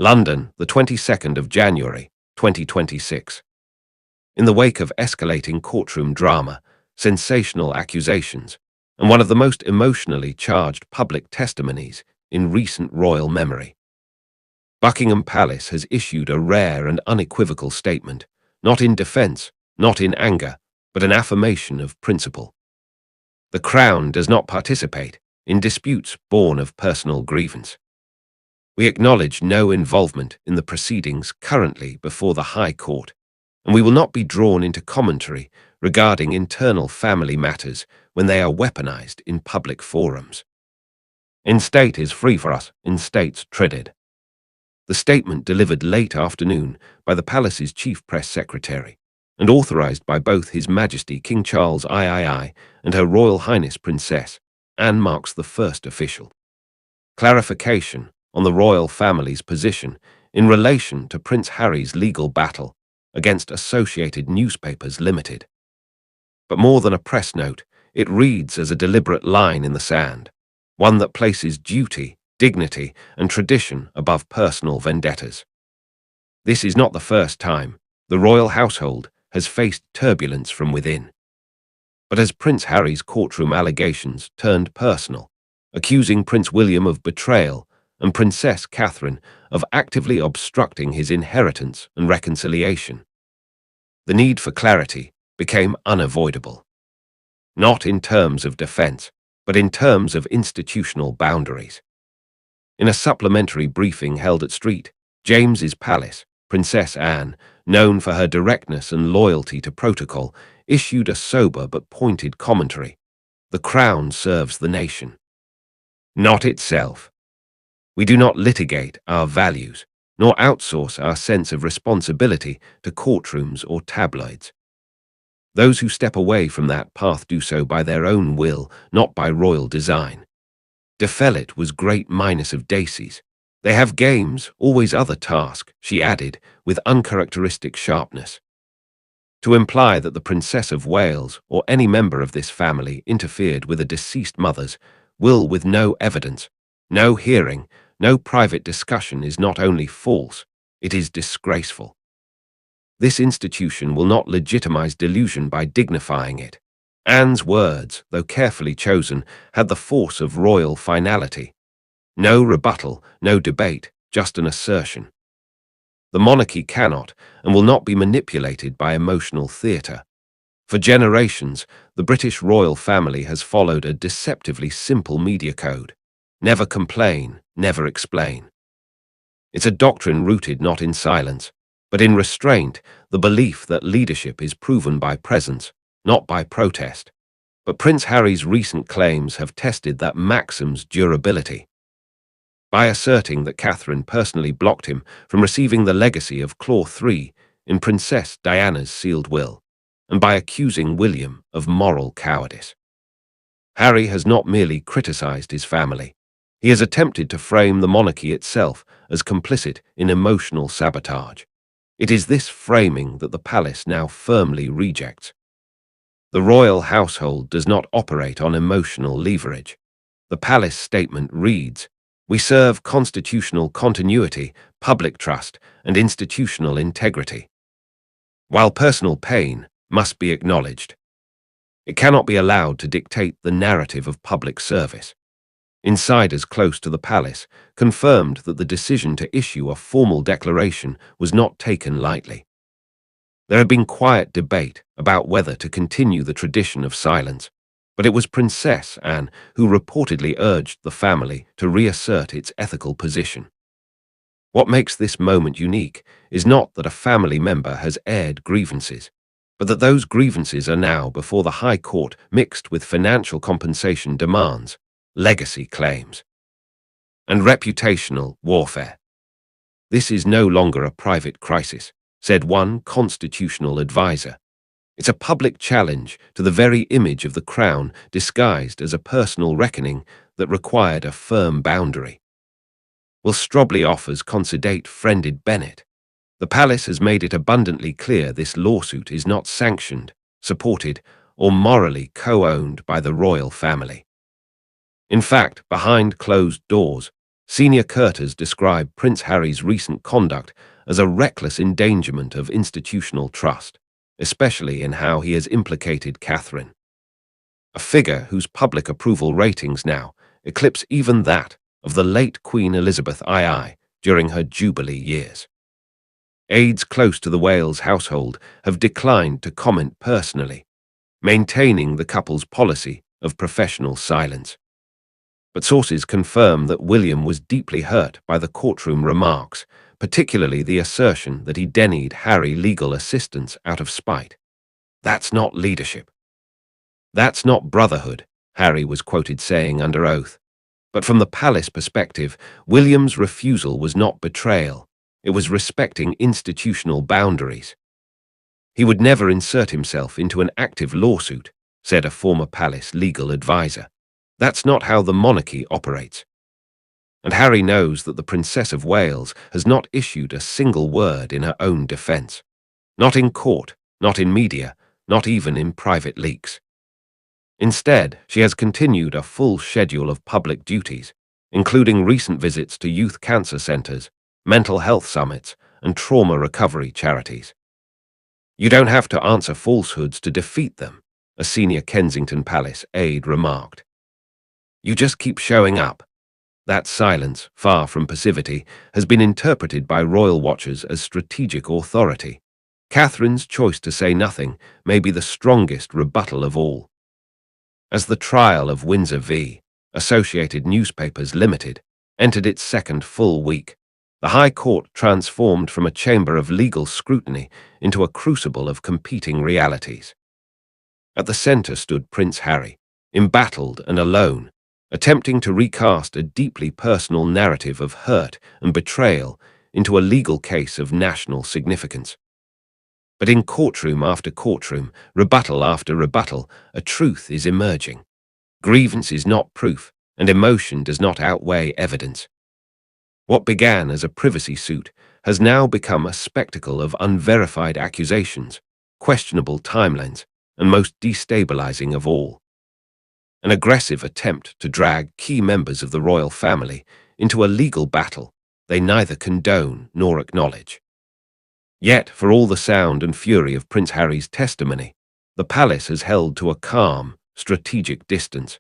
London, the 22nd of January, 2026. In the wake of escalating courtroom drama, sensational accusations, and one of the most emotionally charged public testimonies in recent royal memory, Buckingham Palace has issued a rare and unequivocal statement, not in defense, not in anger, but an affirmation of principle. The Crown does not participate in disputes born of personal grievance. We acknowledge no involvement in the proceedings currently before the High Court, and we will not be drawn into commentary regarding internal family matters when they are weaponized in public forums. In state is free for us, in states treaded. The statement delivered late afternoon by the Palace's Chief Press Secretary and authorized by both His Majesty King Charles III and Her Royal Highness Princess Anne marks the first official clarification on the royal family's position in relation to Prince Harry's legal battle against Associated Newspapers Limited. But more than a press note, it reads as a deliberate line in the sand, one that places duty, dignity, and tradition above personal vendettas. This is not the first time the royal household has faced turbulence from within. But as Prince Harry's courtroom allegations turned personal, accusing Prince William of betrayal and Princess Catherine of actively obstructing his inheritance and reconciliation, the need for clarity became unavoidable. Not in terms of defense, but in terms of institutional boundaries. In a supplementary briefing held at St. James's Palace, Princess Anne, known for her directness and loyalty to protocol, issued a sober but pointed commentary. The Crown serves the nation, not itself. We do not litigate our values, nor outsource our sense of responsibility to courtrooms or tabloids. Those who step away from that path do so by their own will, not by royal design. De Fellet was great Minos of Daces. They have games, always other task, she added, with uncharacteristic sharpness. To imply that the Princess of Wales or any member of this family interfered with a deceased mother's will with no evidence, no hearing, no private discussion is not only false, it is disgraceful. This institution will not legitimize delusion by dignifying it. Anne's words, though carefully chosen, had the force of royal finality. No rebuttal, no debate, just an assertion. The monarchy cannot and will not be manipulated by emotional theatre. For generations, the British royal family has followed a deceptively simple media code. Never complain, never explain. It's a doctrine rooted not in silence, but in restraint, the belief that leadership is proven by presence, not by protest. But Prince Harry's recent claims have tested that maxim's durability. By asserting that Catherine personally blocked him from receiving the legacy of Clause 3 in Princess Diana's sealed will, and by accusing William of moral cowardice. Harry has not merely criticized his family. He has attempted to frame the monarchy itself as complicit in emotional sabotage. It is this framing that the palace now firmly rejects. The royal household does not operate on emotional leverage. The palace statement reads, "We serve constitutional continuity, public trust, and institutional integrity." While personal pain must be acknowledged, it cannot be allowed to dictate the narrative of public service. Insiders close to the palace confirmed that the decision to issue a formal declaration was not taken lightly. There had been quiet debate about whether to continue the tradition of silence, but it was Princess Anne who reportedly urged the family to reassert its ethical position. What makes this moment unique is not that a family member has aired grievances, but that those grievances are now before the High Court mixed with financial compensation demands, legacy claims, and reputational warfare. This is no longer a private crisis, said one constitutional advisor. It's a public challenge to the very image of the Crown disguised as a personal reckoning that required a firm boundary. Will Strawberry offers consolidate friended Bennett? The palace has made it abundantly clear this lawsuit is not sanctioned, supported, or morally co-owned by the royal family. In fact, behind closed doors, Senior Curtis described Prince Harry's recent conduct as a reckless endangerment of institutional trust, especially in how he has implicated Catherine, a figure whose public approval ratings now eclipse even that of the late Queen Elizabeth II during her Jubilee years. Aides close to the Wales household have declined to comment personally, maintaining the couple's policy of professional silence. But sources confirm that William was deeply hurt by the courtroom remarks, particularly the assertion that he denied Harry legal assistance out of spite. "That's not leadership. That's not brotherhood," Harry was quoted saying under oath. But from the palace perspective, William's refusal was not betrayal. It was respecting institutional boundaries. "He would never insert himself into an active lawsuit," said a former palace legal advisor. "That's not how the monarchy operates." And Harry knows that the Princess of Wales has not issued a single word in her own defense. Not in court, not in media, not even in private leaks. Instead, she has continued a full schedule of public duties, including recent visits to youth cancer centers, mental health summits, and trauma recovery charities. "You don't have to answer falsehoods to defeat them," a senior Kensington Palace aide remarked. "You just keep showing up." That silence, far from passivity, has been interpreted by royal watchers as strategic authority. Catherine's choice to say nothing may be the strongest rebuttal of all. As the trial of Windsor v. Associated Newspapers Limited entered its second full week, the High Court transformed from a chamber of legal scrutiny into a crucible of competing realities. At the center stood Prince Harry, embattled and alone, attempting to recast a deeply personal narrative of hurt and betrayal into a legal case of national significance. But in courtroom after courtroom, rebuttal after rebuttal, a truth is emerging. Grievance is not proof, and emotion does not outweigh evidence. What began as a privacy suit has now become a spectacle of unverified accusations, questionable timelines, and most destabilizing of all, an aggressive attempt to drag key members of the royal family into a legal battle they neither condone nor acknowledge. Yet, for all the sound and fury of Prince Harry's testimony, the palace has held to a calm, strategic distance,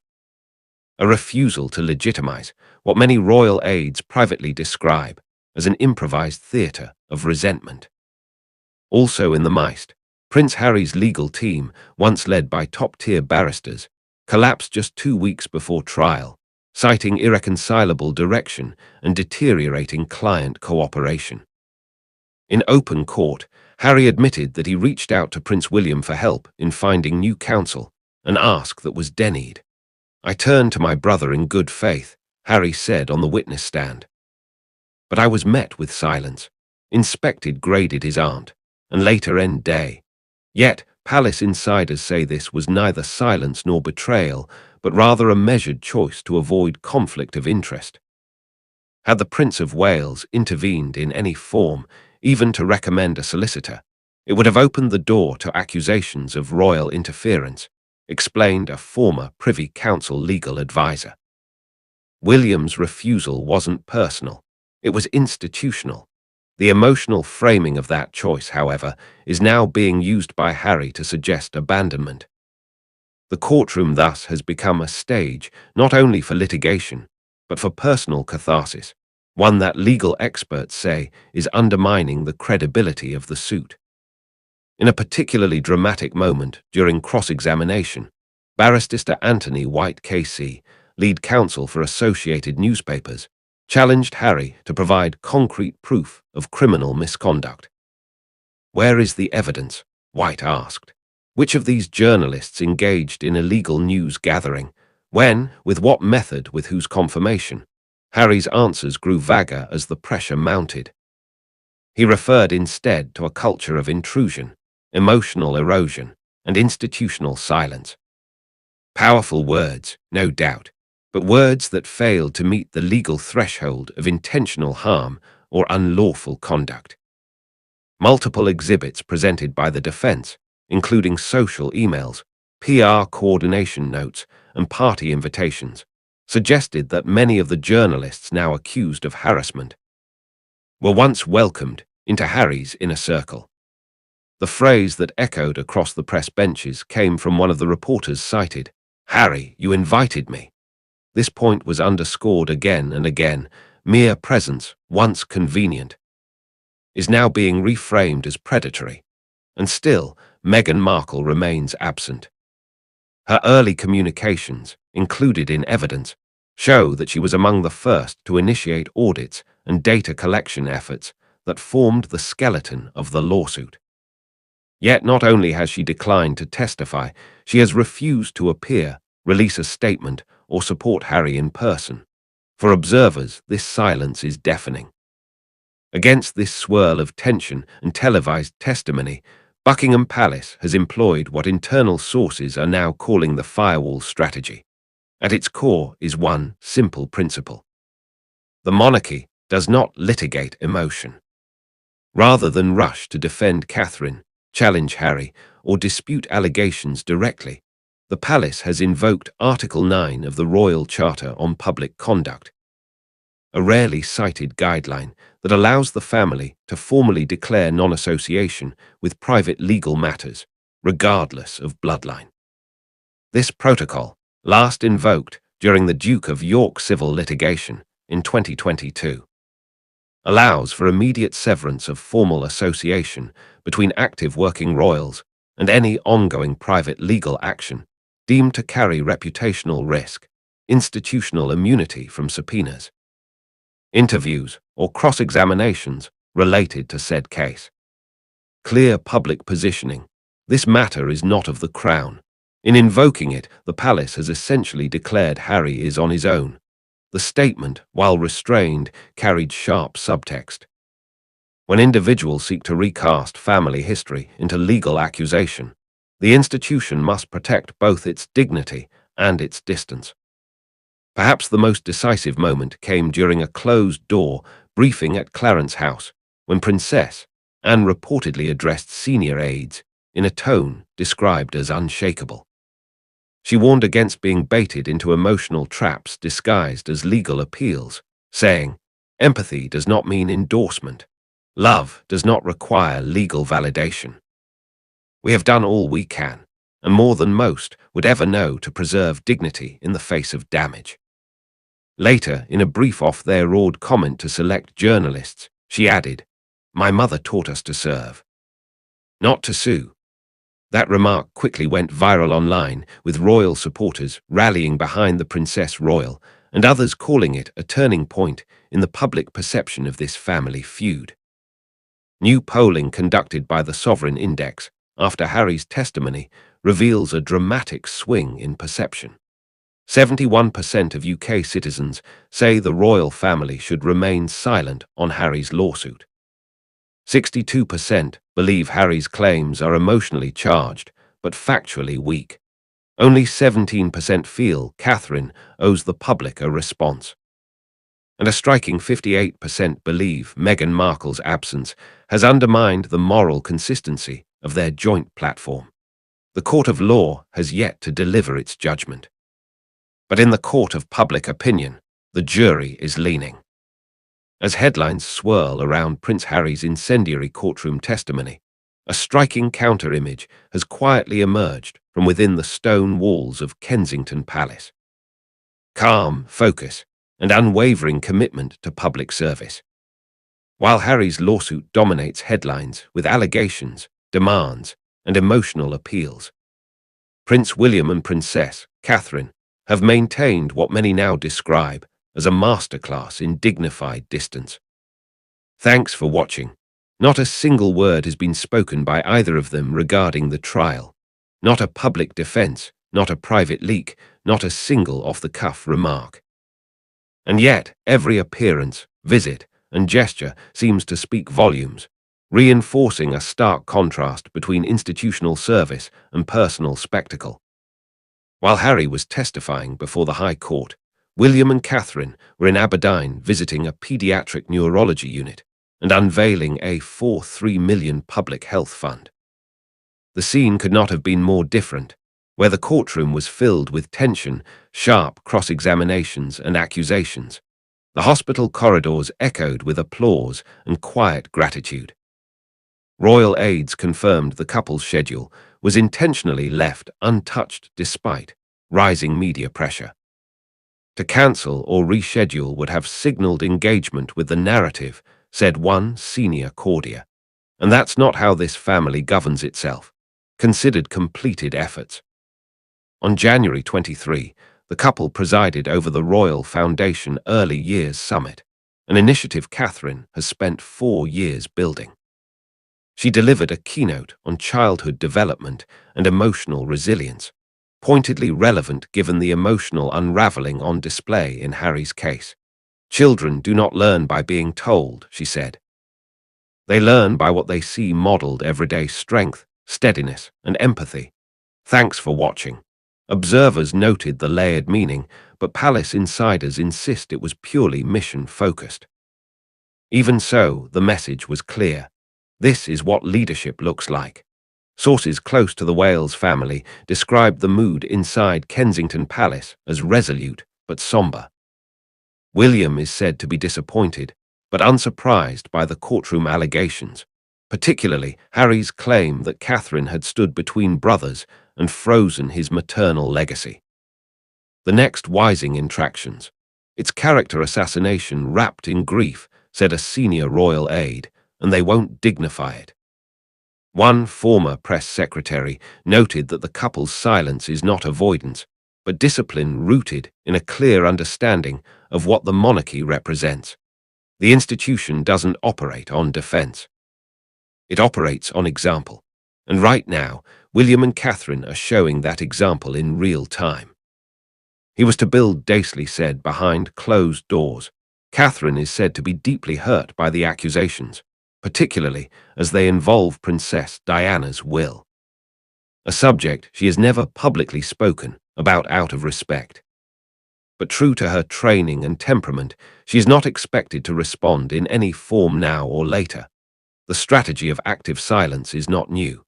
a refusal to legitimize what many royal aides privately describe as an improvised theatre of resentment. Also in the Meist, Prince Harry's legal team, once led by top-tier barristers, collapsed just 2 weeks before trial, citing irreconcilable direction and deteriorating client cooperation. In open court, Harry admitted that he reached out to Prince William for help in finding new counsel, an ask that was denied. "I turned to my brother in good faith," Harry said on the witness stand. "But I was met with silence. Inspected graded his aunt, and later end day." Yet, palace insiders say this was neither silence nor betrayal, but rather a measured choice to avoid conflict of interest. Had the Prince of Wales intervened in any form, even to recommend a solicitor, it would have opened the door to accusations of royal interference, explained a former Privy Council legal advisor. William's refusal wasn't personal, it was institutional. The emotional framing of that choice, however, is now being used by Harry to suggest abandonment. The courtroom thus has become a stage not only for litigation, but for personal catharsis, one that legal experts say is undermining the credibility of the suit. In a particularly dramatic moment during cross-examination, Barrister Anthony White KC, lead counsel for Associated Newspapers, challenged Harry to provide concrete proof of criminal misconduct. "Where is the evidence?" White asked. "Which of these journalists engaged in illegal news gathering? When? With what method? With whose confirmation?" Harry's answers grew vaguer as the pressure mounted. He referred instead to a culture of intrusion, emotional erosion, and institutional silence. Powerful words, no doubt, but words that failed to meet the legal threshold of intentional harm or unlawful conduct. Multiple exhibits presented by the defense, including social emails, PR coordination notes, and party invitations, suggested that many of the journalists now accused of harassment were once welcomed into Harry's inner circle. The phrase that echoed across the press benches came from one of the reporters cited, "Harry, you invited me." This point was underscored again and again. Mere presence, once convenient, is now being reframed as predatory. And still, Meghan Markle remains absent. Her early communications, included in evidence, show that she was among the first to initiate audits and data collection efforts that formed the skeleton of the lawsuit. Yet not only has she declined to testify, she has refused to appear, release a statement, or support Harry in person. For observers, this silence is deafening. Against this swirl of tension and televised testimony, Buckingham Palace has employed what internal sources are now calling the firewall strategy. At its core is one simple principle. The monarchy does not litigate emotion. Rather than rush to defend Catherine, challenge Harry, or dispute allegations directly, the palace has invoked Article 9 of the Royal Charter on Public Conduct, a rarely cited guideline that allows the family to formally declare non-association with private legal matters, regardless of bloodline. This protocol, last invoked during the Duke of York civil litigation in 2022, allows for immediate severance of formal association between active working royals and any ongoing private legal action deemed to carry reputational risk, institutional immunity from subpoenas, interviews, or cross-examinations related to said case. Clear public positioning. This matter is not of the Crown. In invoking it, the palace has essentially declared Harry is on his own. The statement, while restrained, carried sharp subtext. When individuals seek to recast family history into legal accusation, the institution must protect both its dignity and its distance. Perhaps the most decisive moment came during a closed-door briefing at Clarence House, when Princess Anne reportedly addressed senior aides in a tone described as unshakable. She warned against being baited into emotional traps disguised as legal appeals, saying, "Empathy does not mean endorsement. Love does not require legal validation. We have done all we can, and more than most would ever know, to preserve dignity in the face of damage." Later, in a brief off-the-record comment to select journalists, she added, "My mother taught us to serve, not to sue." That remark quickly went viral online, with royal supporters rallying behind the Princess Royal and others calling it a turning point in the public perception of this family feud. New polling conducted by the Sovereign Index after Harry's testimony reveals a dramatic swing in perception. 71% of UK citizens say the royal family should remain silent on Harry's lawsuit. 62% believe Harry's claims are emotionally charged, but factually weak. Only 17% feel Catherine owes the public a response. And a striking 58% believe Meghan Markle's absence has undermined the moral consistency of their joint platform. The court of law has yet to deliver its judgment. But in the court of public opinion, the jury is leaning. As headlines swirl around Prince Harry's incendiary courtroom testimony, a striking counter-image has quietly emerged from within the stone walls of Kensington Palace. Calm, focus, and unwavering commitment to public service. While Harry's lawsuit dominates headlines with allegations, demands, and emotional appeals, Prince William and Princess Catherine have maintained what many now describe as a masterclass in dignified distance. Thanks for watching. Not a single word has been spoken by either of them regarding the trial. Not a public defense, not a private leak, not a single off-the-cuff remark. And yet, every appearance, visit, and gesture seems to speak volumes, reinforcing a stark contrast between institutional service and personal spectacle. While Harry was testifying before the High Court, William and Catherine were in Aberdeen visiting a paediatric neurology unit and unveiling a £43 million public health fund. The scene could not have been more different, where the courtroom was filled with tension, sharp cross-examinations and accusations. The hospital corridors echoed with applause and quiet gratitude. Royal aides confirmed the couple's schedule was intentionally left untouched despite rising media pressure. To cancel or reschedule would have signaled engagement with the narrative, said one senior courtier. And that's not how this family governs itself. Considered completed efforts. On January 23, the couple presided over the Royal Foundation Early Years Summit, an initiative Catherine has spent 4 years building. She delivered a keynote on childhood development and emotional resilience, pointedly relevant given the emotional unraveling on display in Harry's case. Children do not learn by being told, she said. They learn by what they see modeled: everyday strength, steadiness, and empathy. Thanks for watching. Observers noted the layered meaning, but palace insiders insist it was purely mission-focused. Even so, the message was clear. This is what leadership looks like. Sources close to the Wales family described the mood inside Kensington Palace as resolute but somber. William is said to be disappointed, but unsurprised by the courtroom allegations, particularly Harry's claim that Catherine had stood between brothers and frozen his maternal legacy. The next Wising intractions. It's character assassination wrapped in grief, said a senior royal aide, and they won't dignify it. One former press secretary noted that the couple's silence is not avoidance, but discipline rooted in a clear understanding of what the monarchy represents. The institution doesn't operate on defense. It operates on example. And right now, William and Catherine are showing that example in real time. He was to build, Daisley said, behind closed doors. Catherine is said to be deeply hurt by the accusations, particularly as they involve Princess Diana's will. A subject she has never publicly spoken about out of respect. But true to her training and temperament, she is not expected to respond in any form now or later. The strategy of active silence is not new.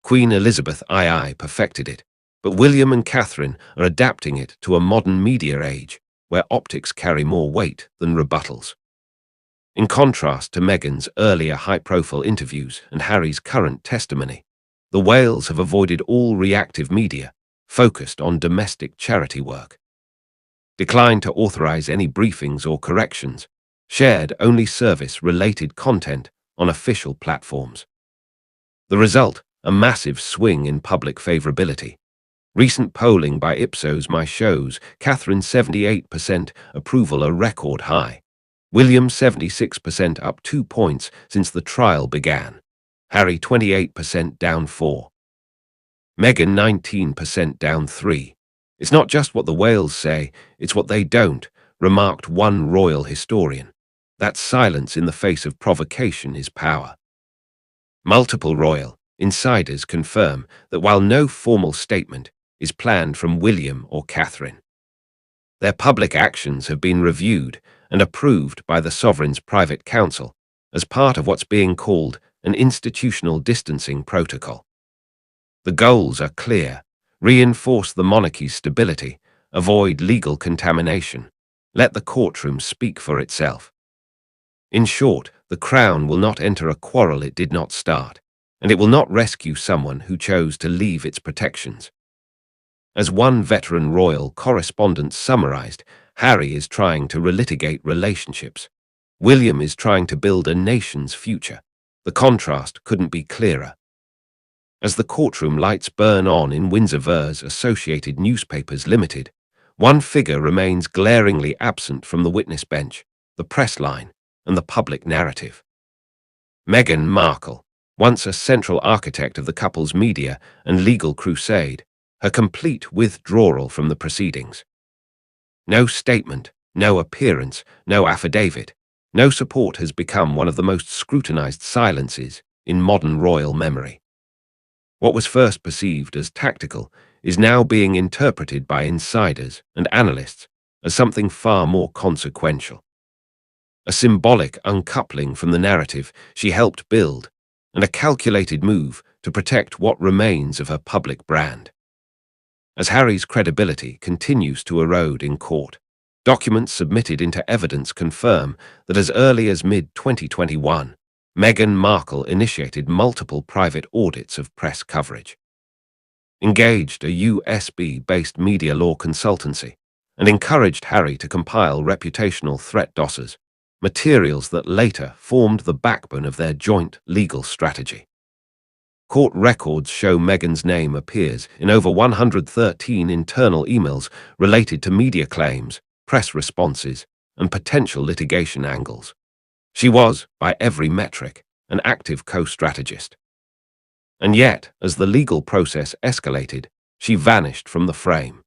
Queen Elizabeth II perfected it, but William and Catherine are adapting it to a modern media age where optics carry more weight than rebuttals. In contrast to Meghan's earlier high-profile interviews and Harry's current testimony, the Wales have avoided all reactive media, focused on domestic charity work. Declined to authorize any briefings or corrections, shared only service-related content on official platforms. The result, a massive swing in public favorability. Recent polling by Ipsos My shows Catherine 78% approval, a record high. William 76%, up 2 points since the trial began. Harry 28%, down 4. Meghan 19%, down 3. It's not just what the Wales say, it's what they don't, remarked one royal historian. That silence in the face of provocation is power. Multiple royal insiders confirm that while no formal statement is planned from William or Catherine, their public actions have been reviewed and approved by the sovereign's private council as part of what's being called an institutional distancing protocol. The goals are clear: reinforce the monarchy's stability, avoid legal contamination, let the courtroom speak for itself. In short, the Crown will not enter a quarrel it did not start, and it will not rescue someone who chose to leave its protections. As one veteran royal correspondent summarized, Harry is trying to relitigate relationships. William is trying to build a nation's future. The contrast couldn't be clearer. As the courtroom lights burn on in Windsor-Vers Associated Newspapers Limited, one figure remains glaringly absent from the witness bench, the press line, and the public narrative. Meghan Markle, once a central architect of the couple's media and legal crusade, her complete withdrawal from the proceedings. No statement, no appearance, no affidavit, no support has become one of the most scrutinized silences in modern royal memory. What was first perceived as tactical is now being interpreted by insiders and analysts as something far more consequential. A symbolic uncoupling from the narrative she helped build, and a calculated move to protect what remains of her public brand. as Harry's credibility continues to erode in court. Documents submitted into evidence confirm that as early as mid-2021, Meghan Markle initiated multiple private audits of press coverage, engaged a USB-based media law consultancy, and encouraged Harry to compile reputational threat dossiers, materials that later formed the backbone of their joint legal strategy. Court records show Meghan's name appears in over 113 internal emails related to media claims, press responses, and potential litigation angles. She was, by every metric, an active co-strategist. And yet, as the legal process escalated, she vanished from the frame.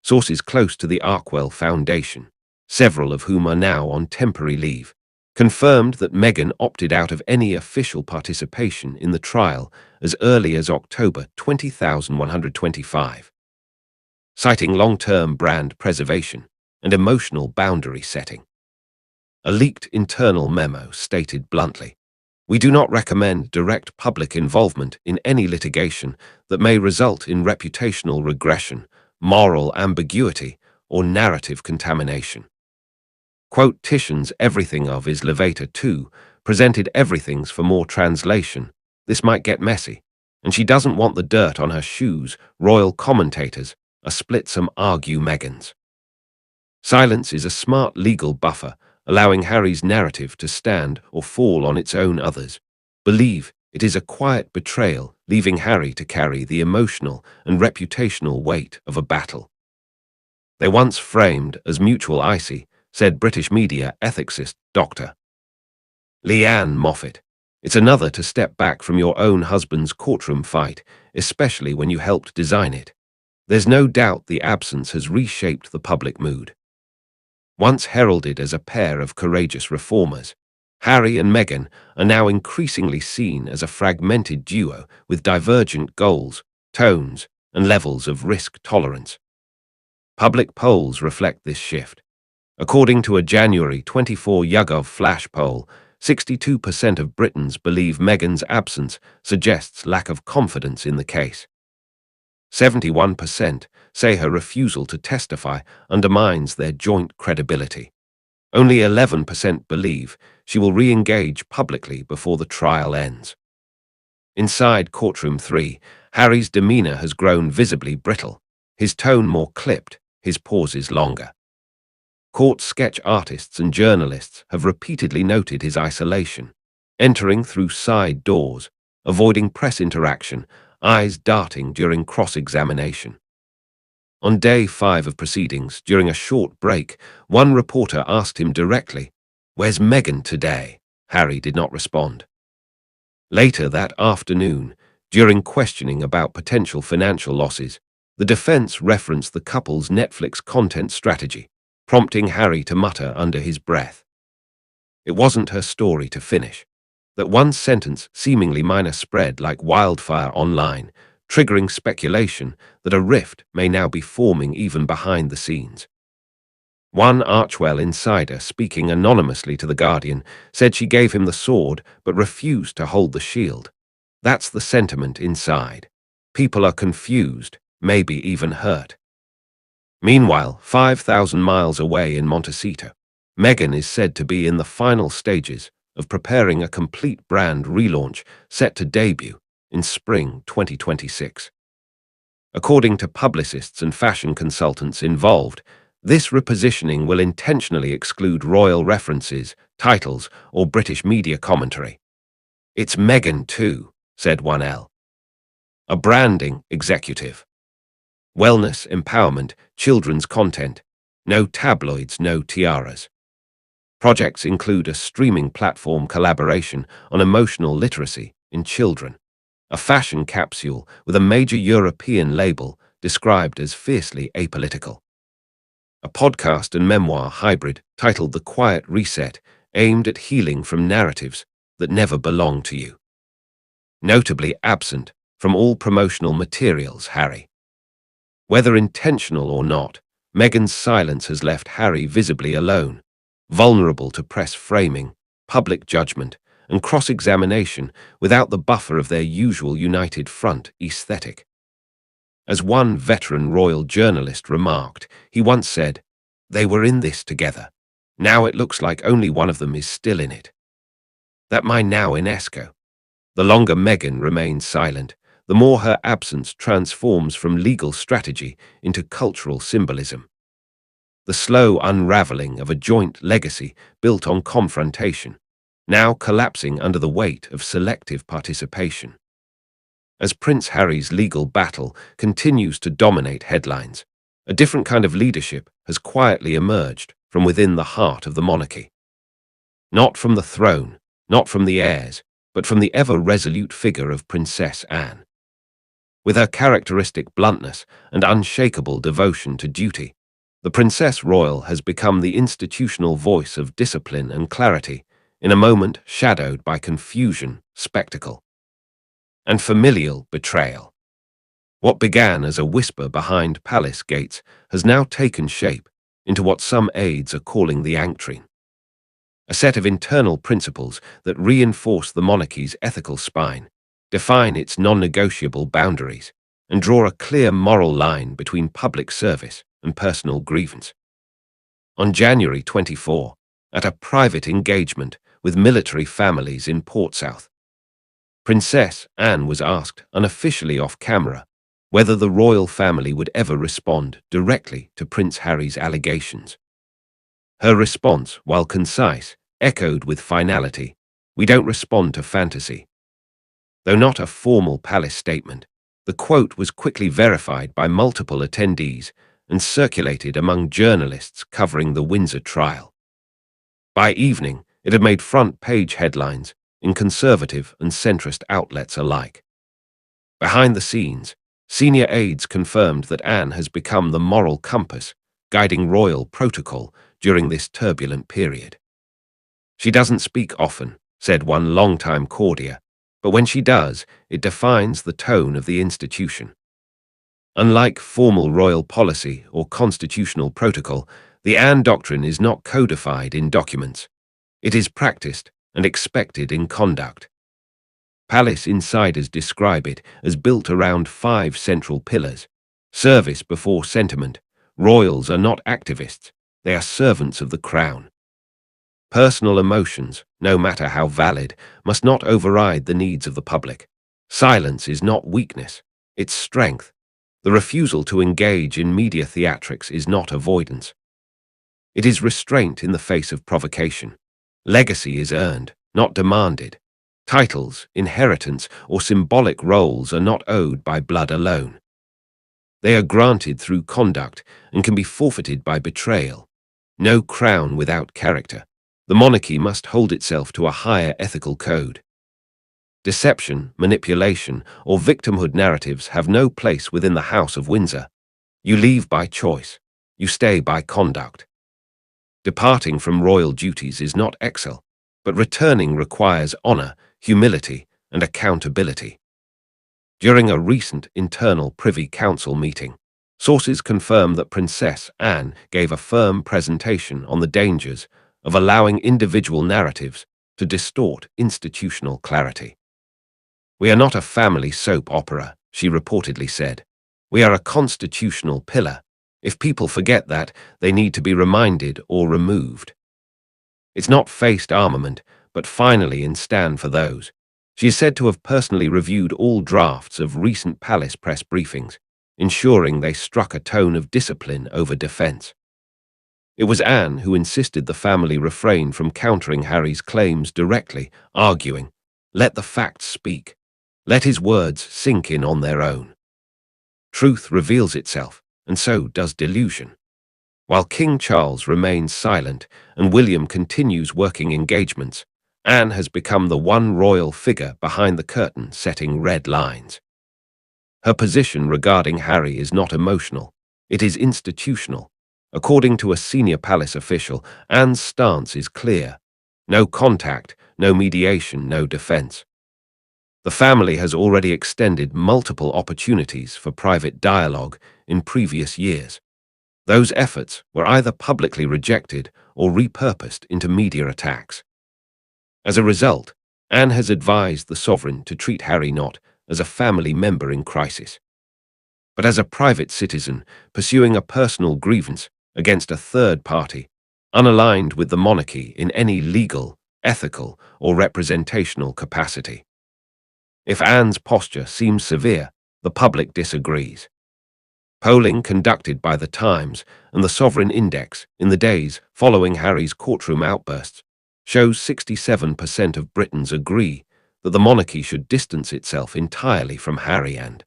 Sources close to the Arkwell Foundation, several of whom are now on temporary leave, confirmed that Meghan opted out of any official participation in the trial as early as October 2025, citing long-term brand preservation and emotional boundary setting. A leaked internal memo stated bluntly, "We do not recommend direct public involvement in any litigation that may result in reputational regression, moral ambiguity, or narrative contamination." Quotations everything of is Levata 2 presented everything's for more translation. This might get messy, and she doesn't want the dirt on her shoes. Royal commentators are split. Some argue Meghan's silence is a smart legal buffer, allowing Harry's narrative to stand or fall on its own. Others believe it is a quiet betrayal, leaving Harry to carry the emotional and reputational weight of a battle they once framed as mutual. Icy, said British media ethicist Dr. Leanne Moffat. It's another to step back from your own husband's courtroom fight, especially when you helped design it. There's no doubt the absence has reshaped the public mood. Once heralded as a pair of courageous reformers, Harry and Meghan are now increasingly seen as a fragmented duo with divergent goals, tones, and levels of risk tolerance. Public polls reflect this shift. According to a January 24 YouGov flash poll, 62% of Britons believe Meghan's absence suggests lack of confidence in the case. 71% say her refusal to testify undermines their joint credibility. Only 11% believe she will re-engage publicly before the trial ends. Inside Courtroom 3, Harry's demeanor has grown visibly brittle, his tone more clipped, his pauses longer. Court sketch artists and journalists have repeatedly noted his isolation, entering through side doors, avoiding press interaction, eyes darting during cross-examination. On day 5 of proceedings, during a short break, one reporter asked him directly, "Where's Meghan today?" Harry did not respond. Later that afternoon, during questioning about potential financial losses, the defense referenced the couple's Netflix content strategy, prompting Harry to mutter under his breath. It wasn't her story to finish. That one sentence, seemingly minor, spread like wildfire online, triggering speculation that a rift may now be forming even behind the scenes. One Archwell insider, speaking anonymously to The Guardian, said she gave him the sword but refused to hold the shield. That's the sentiment inside. People are confused, maybe even hurt. Meanwhile, 5,000 miles away in Montecito, Meghan is said to be in the final stages of preparing a complete brand relaunch set to debut in spring 2026. According to publicists and fashion consultants involved, this repositioning will intentionally exclude royal references, titles, or British media commentary. "It's Meghan too," said one L, a branding executive. "Wellness, empowerment, children's content. No tabloids, no tiaras." Projects include a streaming platform collaboration on emotional literacy in children, a fashion capsule with a major European label described as fiercely apolitical, a podcast and memoir hybrid titled The Quiet Reset, aimed at healing from narratives that never belong to you. Notably absent from all promotional materials, Harry. Whether intentional or not, Meghan's silence has left Harry visibly alone, vulnerable to press framing, public judgment, and cross-examination without the buffer of their usual united front aesthetic. As one veteran royal journalist remarked, he once said, "They were in this together. Now it looks like only one of them is still in it." That my now Inesco. The longer Meghan remains silent, the more her absence transforms from legal strategy into cultural symbolism. The slow unraveling of a joint legacy built on confrontation, now collapsing under the weight of selective participation. As Prince Harry's legal battle continues to dominate headlines, a different kind of leadership has quietly emerged from within the heart of the monarchy. Not from the throne, not from the heirs, but from the ever-resolute figure of Princess Anne. With her characteristic bluntness and unshakable devotion to duty, the Princess Royal has become the institutional voice of discipline and clarity in a moment shadowed by confusion, spectacle, and familial betrayal. What began as a whisper behind palace gates has now taken shape into what some aides are calling the Anctrine, a set of internal principles that reinforce the monarchy's ethical spine, define its non-negotiable boundaries, and draw a clear moral line between public service and personal grievance. On January 24, at a private engagement with military families in Portsmouth, Princess Anne was asked, unofficially off camera, whether the royal family would ever respond directly to Prince Harry's allegations. Her response, while concise, echoed with finality, "We don't respond to fantasy." Though not a formal palace statement, the quote was quickly verified by multiple attendees and circulated among journalists covering the Windsor trial. By evening, it had made front-page headlines in conservative and centrist outlets alike. Behind the scenes, senior aides confirmed that Anne has become the moral compass guiding royal protocol during this turbulent period. "She doesn't speak often," said one longtime courtier, "but when she does, it defines the tone of the institution." Unlike formal royal policy or constitutional protocol, the Anne Doctrine is not codified in documents. It is practiced and expected in conduct. Palace insiders describe it as built around 5 central pillars: service before sentiment. Royals are not activists, they are servants of the crown. Personal emotions, no matter how valid, must not override the needs of the public. Silence is not weakness, it's strength. The refusal to engage in media theatrics is not avoidance. It is restraint in the face of provocation. Legacy is earned, not demanded. Titles, inheritance, or symbolic roles are not owed by blood alone. They are granted through conduct and can be forfeited by betrayal. No crown without character. The monarchy must hold itself to a higher ethical code. Deception, manipulation, or victimhood narratives have no place within the House of Windsor. You leave by choice. You stay by conduct. Departing from royal duties is not exile, but returning requires honor, humility, and accountability. During a recent internal Privy Council meeting, sources confirm that Princess Anne gave a firm presentation on the dangers of allowing individual narratives to distort institutional clarity. "We are not a family soap opera," she reportedly said. "We are a constitutional pillar. If people forget that, they need to be reminded or removed." It's not faced armament, but finally in stand for those. She is said to have personally reviewed all drafts of recent palace press briefings, ensuring they struck a tone of discipline over defense. It was Anne who insisted the family refrain from countering Harry's claims directly, arguing, "Let the facts speak. Let his words sink in on their own." Truth reveals itself, and so does delusion. While King Charles remains silent and William continues working engagements, Anne has become the one royal figure behind the curtain setting red lines. Her position regarding Harry is not emotional, it is institutional. According to a senior palace official, Anne's stance is clear: no contact, no mediation, no defense. The family has already extended multiple opportunities for private dialogue in previous years. Those efforts were either publicly rejected or repurposed into media attacks. As a result, Anne has advised the sovereign to treat Harry not as a family member in crisis, but as a private citizen pursuing a personal grievance against a third party, unaligned with the monarchy in any legal, ethical, or representational capacity. If Anne's posture seems severe, the public disagrees. Polling conducted by The Times and the Sovereign Index in the days following Harry's courtroom outbursts shows 67% of Britons agree that the monarchy should distance itself entirely from Harry and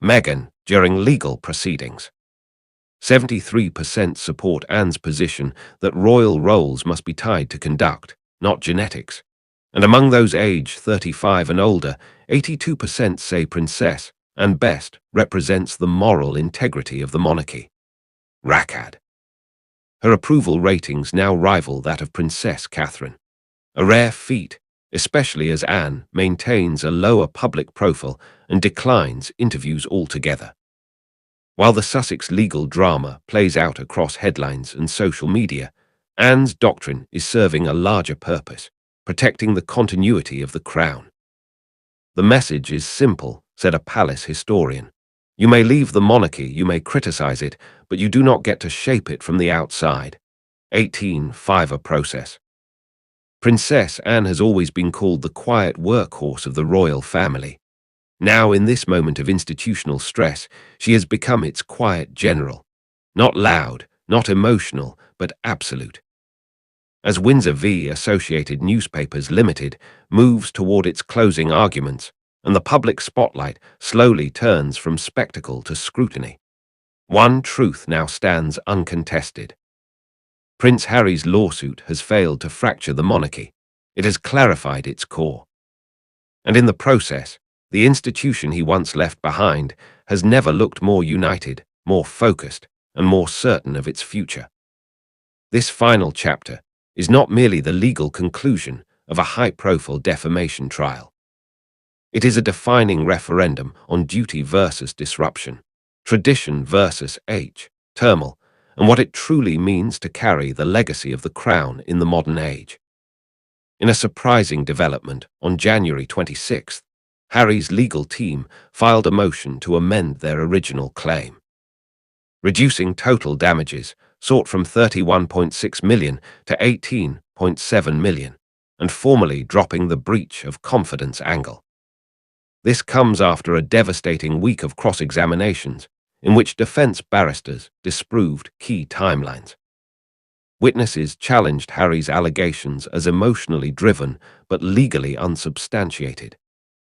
Meghan during legal proceedings. 73% support Anne's position that royal roles must be tied to conduct, not genetics. And among those aged 35 and older, 82% say Princess Anne best represents the moral integrity of the monarchy. Rakad. Her approval ratings now rival that of Princess Catherine, a rare feat, especially as Anne maintains a lower public profile and declines interviews altogether. While the Sussex legal drama plays out across headlines and social media, Anne's doctrine is serving a larger purpose, protecting the continuity of the crown. The message is simple, said a palace historian. You may leave the monarchy, you may criticize it, but you do not get to shape it from the outside. 18 a process. Princess Anne has always been called the quiet workhorse of the royal family. Now, in this moment of institutional stress, she has become its quiet general. Not loud, not emotional, but absolute. As Windsor v. Associated Newspapers Limited moves toward its closing arguments, and the public spotlight slowly turns from spectacle to scrutiny, one truth now stands uncontested. Prince Harry's lawsuit has failed to fracture the monarchy. It has clarified its core. And in the process, the institution he once left behind has never looked more united, more focused, and more certain of its future. This final chapter is not merely the legal conclusion of a high-profile defamation trial. It is a defining referendum on duty versus disruption, tradition versus turmoil, and what it truly means to carry the legacy of the crown in the modern age. In a surprising development, on January 26th, Harry's legal team filed a motion to amend their original claim, reducing total damages sought from $31.6 million to $18.7 million, and formally dropping the breach of confidence angle. This comes after a devastating week of cross-examinations in which defense barristers disproved key timelines. Witnesses challenged Harry's allegations as emotionally driven but legally unsubstantiated.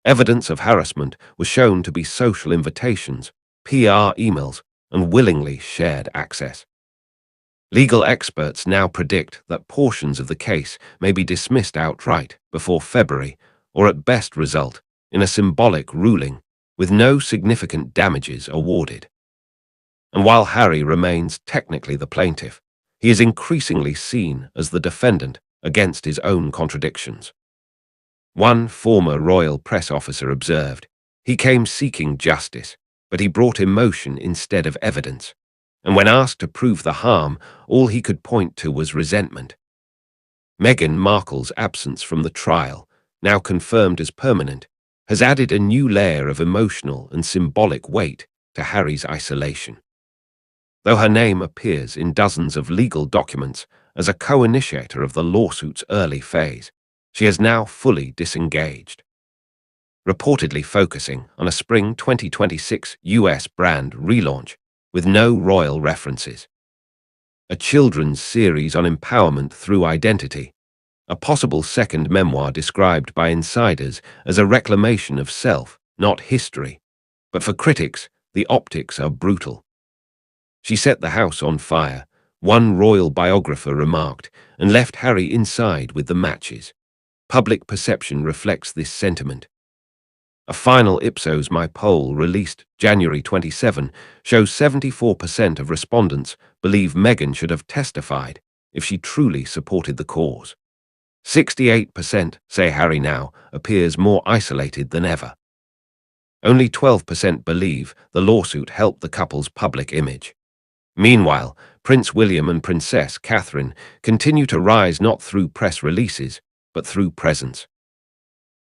Evidence of harassment was shown to be social invitations, PR emails, and willingly shared access. Legal experts now predict that portions of the case may be dismissed outright before February, or at best result in a symbolic ruling with no significant damages awarded. And while Harry remains technically the plaintiff, he is increasingly seen as the defendant against his own contradictions. One former royal press officer observed, "He came seeking justice, but he brought emotion instead of evidence. And when asked to prove the harm, all he could point to was resentment." Meghan Markle's absence from the trial, now confirmed as permanent, has added a new layer of emotional and symbolic weight to Harry's isolation. Though her name appears in dozens of legal documents as a co-initiator of the lawsuit's early phase, she has now fully disengaged, reportedly focusing on a spring 2026 US brand relaunch with no royal references, a children's series on empowerment through identity, a possible second memoir described by insiders as a reclamation of self, not history. But for critics, the optics are brutal. "She set the house on fire," one royal biographer remarked, and left Harry inside with the matches. Public perception reflects this sentiment. A final Ipsos My poll released January 27 shows 74% of respondents believe Meghan should have testified if she truly supported the cause. 68% say Harry now appears more isolated than ever. Only 12% believe the lawsuit helped the couple's public image. Meanwhile, Prince William and Princess Catherine continue to rise not through press releases, but through presence.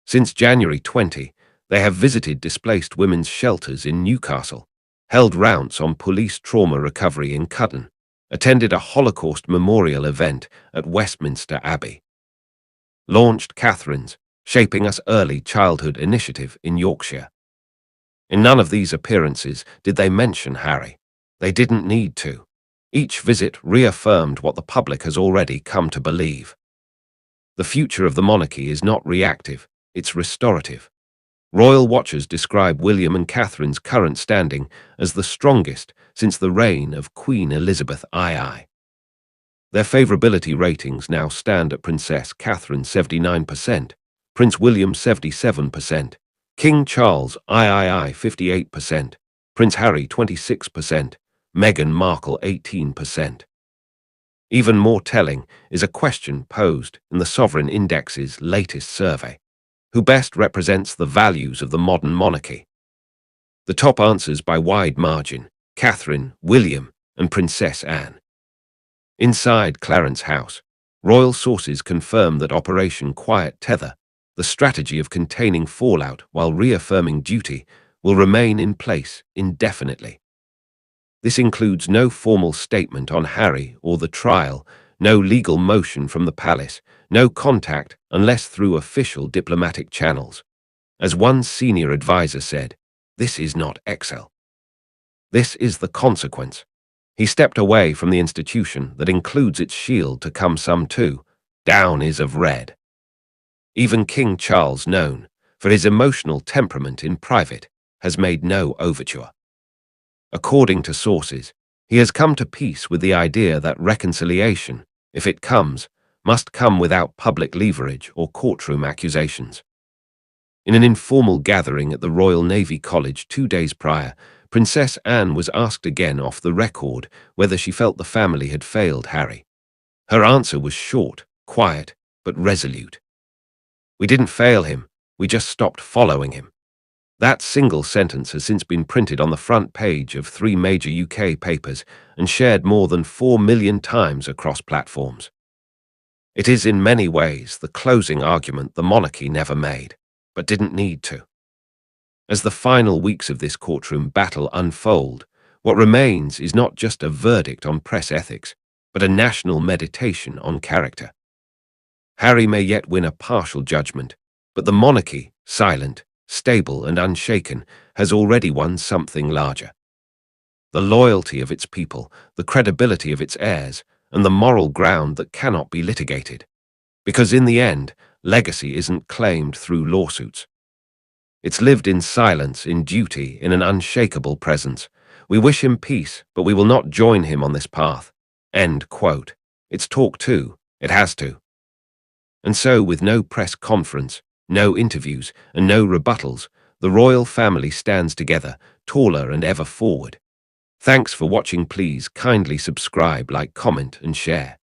Since January 20, they have visited displaced women's shelters in Newcastle, held rounds on police trauma recovery in Cudden, attended a Holocaust memorial event at Westminster Abbey, launched Catherine's Shaping Us Early Childhood initiative in Yorkshire. In none of these appearances did they mention Harry. They didn't need to. Each visit reaffirmed what the public has already come to believe. The future of the monarchy is not reactive, it's restorative. Royal watchers describe William and Catherine's current standing as the strongest since the reign of Queen Elizabeth II. Their favourability ratings now stand at Princess Catherine 79%, Prince William 77%, King Charles III 58%, Prince Harry 26%, Meghan Markle 18%. Even more telling is a question posed in the Sovereign Index's latest survey: who best represents the values of the modern monarchy? The top answers by wide margin: Catherine, William, and Princess Anne. Inside Clarence House, royal sources confirm that Operation Quiet Tether, the strategy of containing fallout while reaffirming duty, will remain in place indefinitely. This includes no formal statement on Harry or the trial, no legal motion from the palace, no contact unless through official diplomatic channels. As one senior advisor said, "This is not Excel. This is the consequence." He stepped away from the institution that includes its shield to come some too. Down is of red. Even King Charles, known for his emotional temperament in private, has made no overture. According to sources, he has come to peace with the idea that reconciliation, if it comes, must come without public leverage or courtroom accusations. In an informal gathering at the Royal Navy College 2 days prior, Princess Anne was asked again off the record whether she felt the family had failed Harry. Her answer was short, quiet, but resolute. "We didn't fail him, we just stopped following him." That single sentence has since been printed on the front page of 3 major UK papers and shared more than 4 million times across platforms. It is in many ways the closing argument the monarchy never made, but didn't need to. As the final weeks of this courtroom battle unfold, what remains is not just a verdict on press ethics, but a national meditation on character. Harry may yet win a partial judgment, but the monarchy, silent, stable and unshaken, has already won something larger. The loyalty of its people, the credibility of its heirs, and the moral ground that cannot be litigated. Because in the end, legacy isn't claimed through lawsuits. It's lived in silence, in duty, in an unshakable presence. We wish him peace, but we will not join him on this path. End quote. It's talk too. It has to. And so, with no press conference, no interviews, and no rebuttals, the royal family stands together, taller and ever forward. Thanks for watching. Please kindly subscribe, like, comment, and share.